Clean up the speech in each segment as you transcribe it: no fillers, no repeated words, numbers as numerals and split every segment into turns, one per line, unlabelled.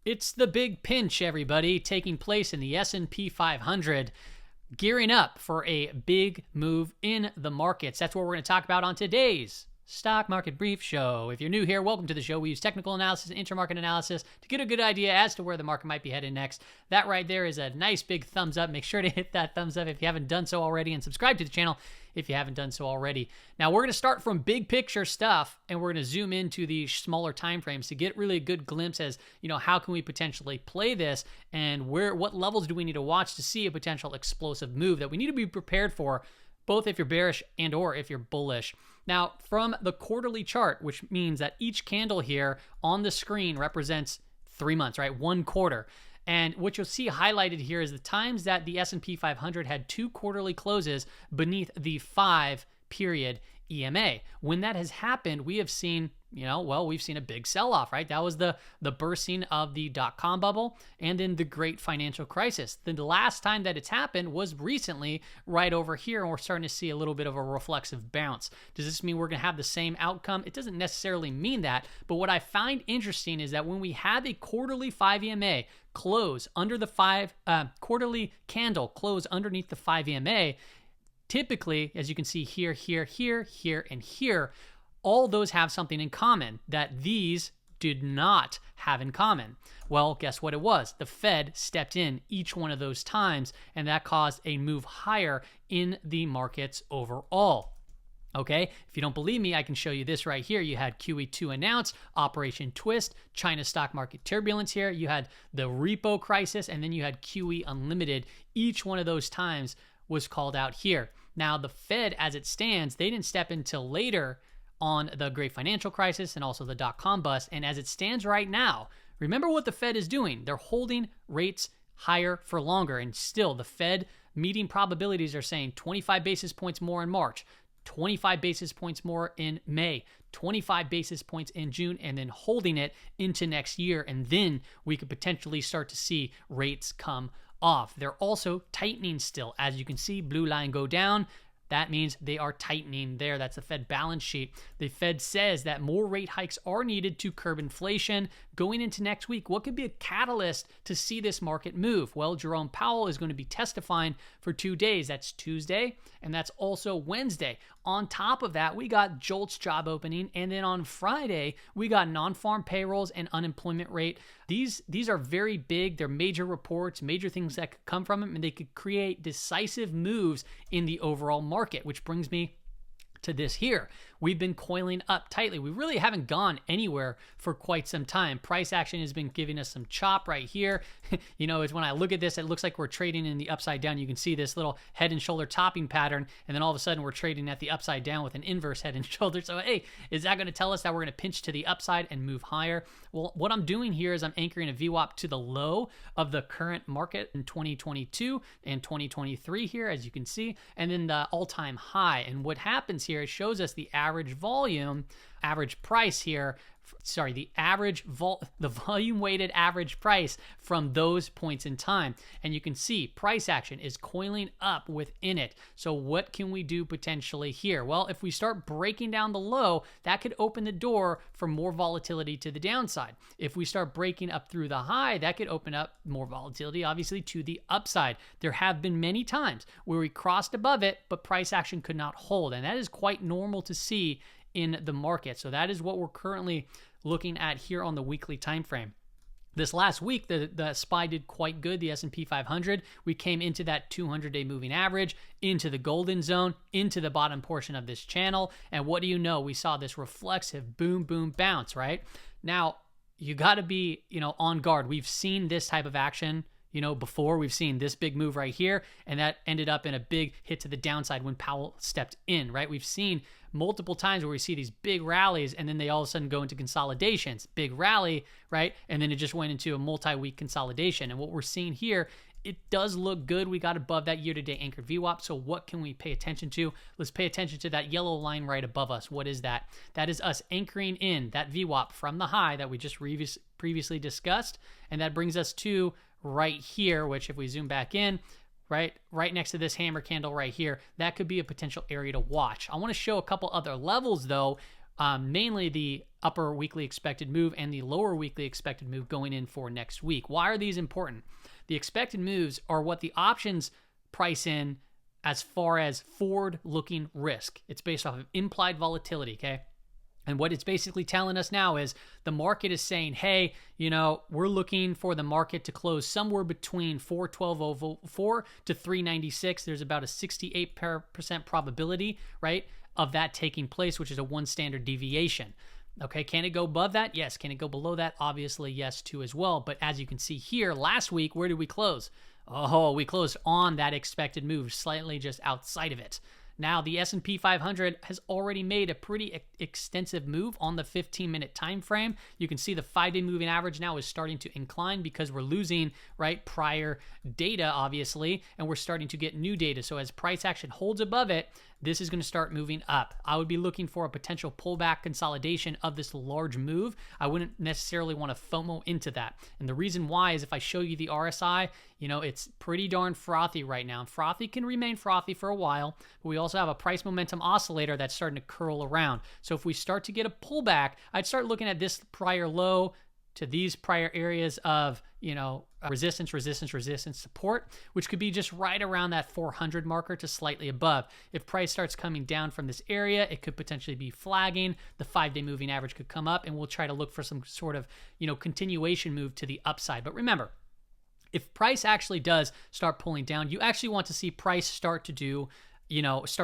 It's the big pinch, everybody, taking place in the S&P 500, gearing up for a big move in the markets. That's what we're going to talk about on today's Stock Market Brief Show. If you're new here, welcome to the show. We use technical analysis and intramarket analysis to get a good idea as to where the market might be headed next. That right there is a nice big thumbs up. Make sure to hit that thumbs up if you haven't done so already, and subscribe to the channel if you haven't done so already. Now, we're going to start from big picture stuff, and we're going to zoom into the smaller time frames to get really a good glimpse as, how can we potentially play this, and what levels do we need to watch to see a potential explosive move that we need to be prepared for, both if you're bearish and or if you're bullish. Now, from the quarterly chart, which means that each candle here on the screen represents 3 months, right? 1 quarter. And what you'll see highlighted here is the times that the S&P 500 had 2 quarterly closes beneath the 5-period EMA. When that has happened, we have seen, we've seen a big sell-off, right? That was the bursting of the dot-com bubble and then the great financial crisis. The last time that it's happened was recently right over here, and we're starting to see a little bit of a reflexive bounce. Does this mean we're going to have the same outcome? It doesn't necessarily mean that, but what I find interesting is that when we have a quarterly 5 EMA close under the quarterly candle close underneath the 5 EMA, typically, as you can see here, here, here, here, and here, all those have something in common that these did not have in common. Well, guess what it was? The Fed stepped in each one of those times, and that caused a move higher in the markets overall. Okay, if you don't believe me, I can show you this right here. You had QE2 announced, Operation Twist, China stock market turbulence here. You had the repo crisis, and then you had QE Unlimited. Each one of those times was called out here. Now, the Fed, as it stands, they didn't step in till later on the great financial crisis and also the dot-com bust. And as it stands right now, remember what the Fed is doing. They're holding rates higher for longer. And still, the Fed meeting probabilities are saying 25 basis points more in March, 25 basis points more in May, 25 basis points in June, and then holding it into next year. And then we could potentially start to see rates come off. They're also tightening still. As you can see, blue line go down. That means they are tightening there. That's the Fed balance sheet. The Fed says that more rate hikes are needed to curb inflation. Going into next week, what could be a catalyst to see this market move? Well, Jerome Powell is going to be testifying for 2 days. That's Tuesday, and that's also Wednesday. On top of that, we got JOLTS job opening, and then on Friday, we got non-farm payrolls and unemployment rate. These are very big. They're major reports, major things that could come from them, and they could create decisive moves in the overall market, which brings me to this here. We've been coiling up tightly. We really haven't gone anywhere for quite some time. Price action has been giving us some chop right here. It's when I look at this, it looks like we're trading in the upside down. You can see this little head and shoulder topping pattern, and then all of a sudden we're trading at the upside down with an inverse head and shoulder. So, hey, is that going to tell us that we're going to pinch to the upside and move higher? Well, what I'm doing here is I'm anchoring a VWAP to the low of the current market in 2022 and 2023 here, as you can see, and then the all-time high. And what happens here, it shows us the average volume, average price here, the volume weighted average price from those points in time. And you can see price action is coiling up within it. So what can we do potentially here? Well, if we start breaking down the low, that could open the door for more volatility to the downside. If we start breaking up through the high, that could open up more volatility, obviously, to the upside. There have been many times where we crossed above it, but price action could not hold. And that is quite normal to see in the market. So that is what we're currently looking at here on the weekly time frame. This last week, the SPY did quite good, the S&P 500. We came into that 200-day moving average, into the golden zone, into the bottom portion of this channel. And what do you know? We saw this reflexive boom, boom, bounce, right? Now, you got to be, on guard. We've seen this type of action before. We've seen this big move right here, and that ended up in a big hit to the downside when Powell stepped in, right? We've seen multiple times where we see these big rallies, and then they all of a sudden go into consolidations. Big rally, right? And then it just went into a multi-week consolidation. And what we're seeing here, it does look good. We got above that year-to-date anchored VWAP. So what can we pay attention to? Let's pay attention to that yellow line right above us. What is that? That is us anchoring in that VWAP from the high that we just previously discussed. And that brings us to right here, which if we zoom back in, right next to this hammer candle right here, that could be a potential area to watch. I want to show a couple other levels though, mainly the upper weekly expected move and the lower weekly expected move going in for next week. Why are these important? The expected moves are what the options price in as far as forward-looking risk. It's based off of implied volatility, okay? And what it's basically telling us now is the market is saying, hey, we're looking for the market to close somewhere between 412.04 to 396. There's about a 68% probability, right, of that taking place, which is a 1 standard deviation. Okay, can it go above that? Yes. Can it go below that? Obviously, yes, too, as well. But as you can see here, last week, where did we close? Oh, we closed on that expected move, slightly just outside of it. Now, the S&P 500 has already made a pretty extensive move on the 15-minute time frame. You can see the 5-day moving average now is starting to incline because we're losing, right, prior data, obviously, and we're starting to get new data. So as price action holds above it, this is going to start moving up. I would be looking for a potential pullback consolidation of this large move. I wouldn't necessarily want to FOMO into that. And the reason why is if I show you the RSI, it's pretty darn frothy right now. Frothy can remain frothy for a while, but we also have a price momentum oscillator that's starting to curl around. So if we start to get a pullback, I'd start looking at this prior low to these prior areas of, resistance, support, which could be just right around that 400 marker to slightly above. If price starts coming down from this area, it could potentially be flagging. The 5-day moving average could come up, and we'll try to look for some sort of, continuation move to the upside. But remember, if price actually does start pulling down, you actually want to see price start to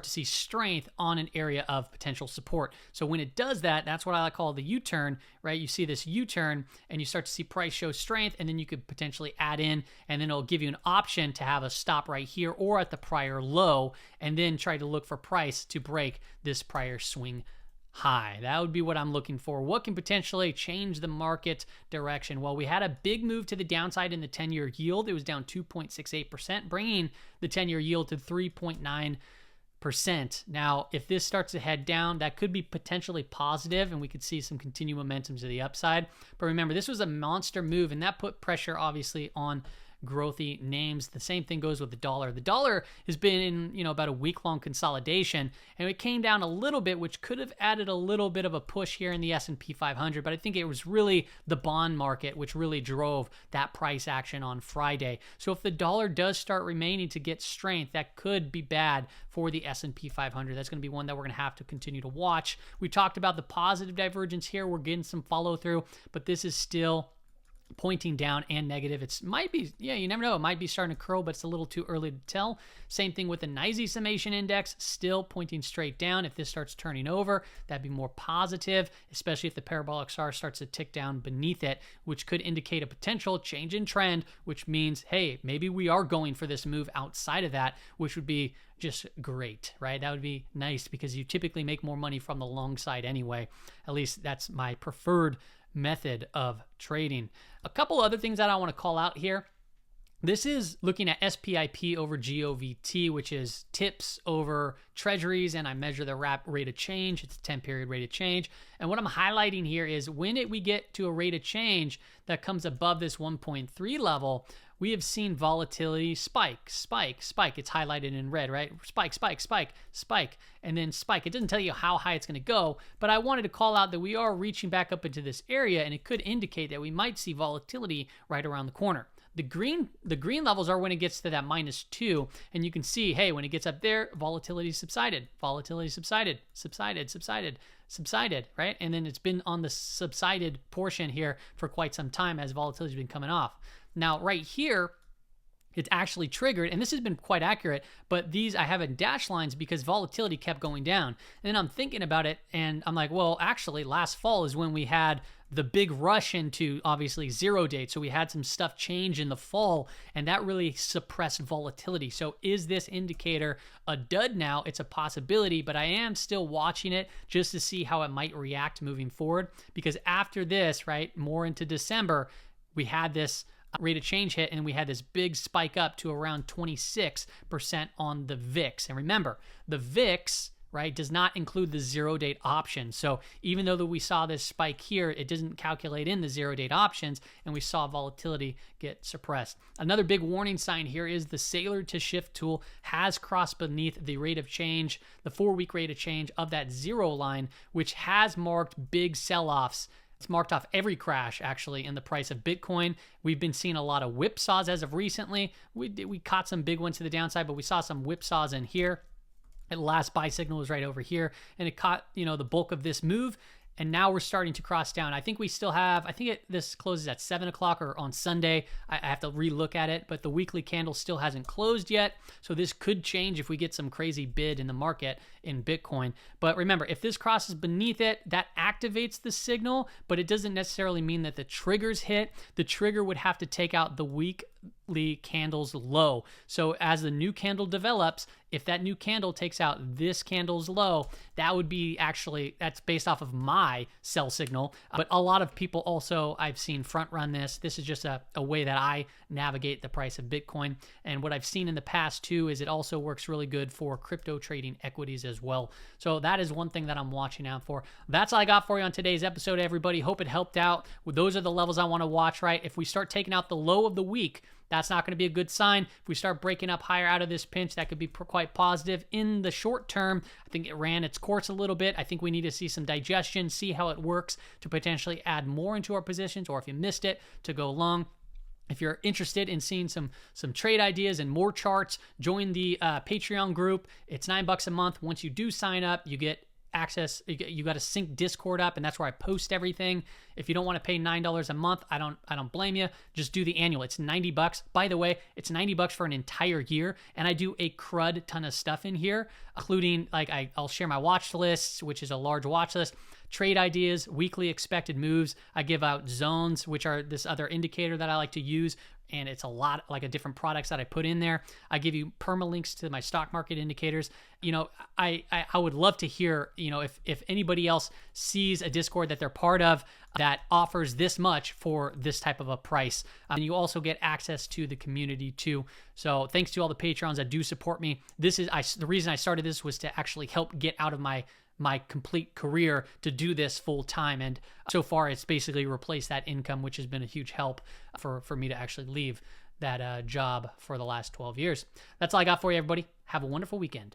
see strength on an area of potential support. So when it does that, that's what I call the U-turn, right? You see this U-turn and you start to see price show strength, and then you could potentially add in, and then it'll give you an option to have a stop right here or at the prior low, and then try to look for price to break this prior swing high. That would be what I'm looking for. What can potentially change the market direction? Well, we had a big move to the downside in the 10-year yield. It was down 2.68%, bringing the 10-year yield to 3.9%. Now, if this starts to head down, that could be potentially positive, and we could see some continued momentum to the upside. But remember, this was a monster move, and that put pressure, obviously, on growthy names. The same thing goes with the dollar. The dollar has been in, about a week-long consolidation, and it came down a little bit, which could have added a little bit of a push here in the S&P 500, but I think it was really the bond market which really drove that price action on Friday. So if the dollar does start remaining to get strength, that could be bad for the S&P 500. That's going to be one that we're going to have to continue to watch. We talked about the positive divergence here. We're getting some follow through, but this is still pointing down and negative. It might be, you never know. It might be starting to curl, but it's a little too early to tell. Same thing with the NYSE summation index, still pointing straight down. If this starts turning over, that'd be more positive, especially if the parabolic SAR starts to tick down beneath it, which could indicate a potential change in trend, which means, hey, maybe we are going for this move outside of that, which would be just great, right? That would be nice because you typically make more money from the long side anyway. At least that's my preferred method of trading. A couple other things that I want to call out here. This is looking at SPIP over GOVT, which is tips over treasuries, and I measure the rate of change. It's a 10-period rate of change. And what I'm highlighting here is when we get to a rate of change that comes above this 1.3 level, we have seen volatility spike. It's highlighted in red, right? Spike, and then spike. It doesn't tell you how high it's going to go, but I wanted to call out that we are reaching back up into this area, and it could indicate that we might see volatility right around the corner. The green levels are when it gets to that -2, and you can see, hey, when it gets up there, volatility subsided, right? And then it's been on the subsided portion here for quite some time as volatility's been coming off. Now, right here, it's actually triggered, and this has been quite accurate, but these I have in dashed lines because volatility kept going down. And then I'm thinking about it, and I'm like, well, actually, last fall is when we had the big rush into, obviously, 0 date. So we had some stuff change in the fall, and that really suppressed volatility. So is this indicator a dud now? It's a possibility, but I am still watching it just to see how it might react moving forward, because after this, right, more into December, we had this rate of change hit, and we had this big spike up to around 26% on the VIX. And remember, the VIX, right, does not include the 0-date option. So even though that we saw this spike here, it doesn't calculate in the 0-date options, and we saw volatility get suppressed. Another big warning sign here is the Saylor to Schiff tool has crossed beneath the rate of change, the 4-week rate of change of that 0 line, which has marked big sell-offs. It's marked off every crash, actually, in the price of Bitcoin. We've been seeing a lot of whipsaws as of recently. We caught some big ones to the downside, but we saw some whipsaws in here. The last buy signal was right over here, and it caught, the bulk of this move. And now we're starting to cross down. I think we still have, this closes at 7 o'clock or on Sunday. I have to relook at it, but the weekly candle still hasn't closed yet. So this could change if we get some crazy bid in the market in Bitcoin. But remember, if this crosses beneath it, that activates the signal, but it doesn't necessarily mean that the trigger's hit. The trigger would have to take out the weekly candle's low. So as the new candle develops, if that new candle takes out this candle's low, that would be that's based off of my sell signal. But a lot of people also, I've seen front run this. This is just a way that I navigate the price of Bitcoin. And what I've seen in the past too is it also works really good for crypto trading equities as well. So that is one thing that I'm watching out for. That's all I got for you on today's episode, everybody. Hope it helped out. Those are the levels I want to watch, right? If we start taking out the low of the week, that's not going to be a good sign. If we start breaking up higher out of this pinch, that could be quite positive. In the short term, I think it ran its course a little bit. I think we need to see some digestion, see how it works to potentially add more into our positions, or if you missed it, to go long. If you're interested in seeing some trade ideas and more charts, join the Patreon group. It's $9 a month. Once you do sign up, you get access. You got to sync Discord up, and that's where I post everything. If you don't want to pay $9 a month, I don't blame you. Just do the annual. It's $90. By the way, it's $90 for an entire year, and I do a crud ton of stuff in here, including I'll share my watch lists, which is a large watch list, trade ideas, weekly expected moves. I give out zones, which are this other indicator that I like to use, and it's a lot a different products that I put in there. I give you permalinks to my stock market indicators. I would love to hear, if anybody else sees a Discord that they're part of that offers this much for this type of a price. And you also get access to the community too. So thanks to all the Patrons that do support me. The reason I started this was to actually help get out of my complete career to do this full time. And so far it's basically replaced that income, which has been a huge help for me to actually leave that job for the last 12 years. That's all I got for you, everybody. Have a wonderful weekend.